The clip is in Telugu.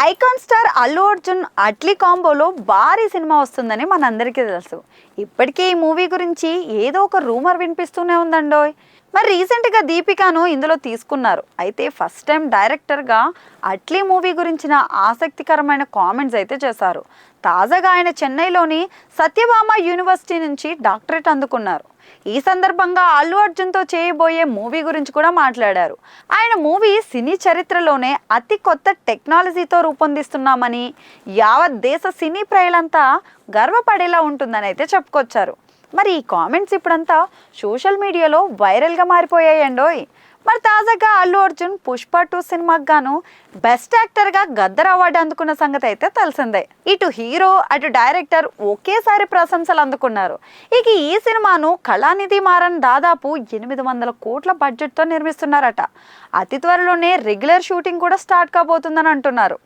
ఐకాన్ స్టార్ అల్లు అర్జున్ అట్లీ కాంబోలో భారీ సినిమా వస్తుందని మనందరికీ తెలుసు. ఇప్పటికే ఈ మూవీ గురించి ఏదో ఒక రూమర్ వినిపిస్తూనే ఉందండోయ్. మరి రీసెంట్గా దీపికాను ఇందులో తీసుకున్నారు. అయితే ఫస్ట్ టైం డైరెక్టర్గా అట్లీ మూవీ గురించిన ఆసక్తికరమైన కామెంట్స్ అయితే చేశారు. తాజాగా ఆయన చెన్నైలోని సత్యభామ యూనివర్సిటీ నుంచి డాక్టరేట్ అందుకున్నారు. ఈ సందర్భంగా అల్లు అర్జున్తో చేయబోయే మూవీ గురించి కూడా మాట్లాడారు. ఆయన మూవీ సినీ చరిత్రలోనే అతి కొత్త టెక్నాలజీతో రూపొందిస్తున్నామని, యావత్ దేశ సినీ ప్రజలంతా గర్వపడేలా ఉంటుందని అయితే చెప్పుకొచ్చారు. మరి ఈ కామెంట్స్ ఇప్పుడంతా సోషల్ మీడియాలో వైరల్గా మారిపోయాయండోయ్. మరి తాజాగా అల్లు అర్జున్ పుష్ప 2 సినిమాకి గాను బెస్ట్ యాక్టర్గా గద్దర్ అవార్డు అందుకున్న సంగతి అయితే తెలిసిందే. ఇటు హీరో అటు డైరెక్టర్ ఒకేసారి ప్రశంసలు అందుకున్నారు. ఇక ఈ సినిమాను కళానిధి మారన్ దాదాపు 800 కోట్ల బడ్జెట్తో నిర్మిస్తున్నారట. అతి త్వరలోనే రెగ్యులర్ షూటింగ్ కూడా స్టార్ట్ కాబోతుందని అంటున్నారు.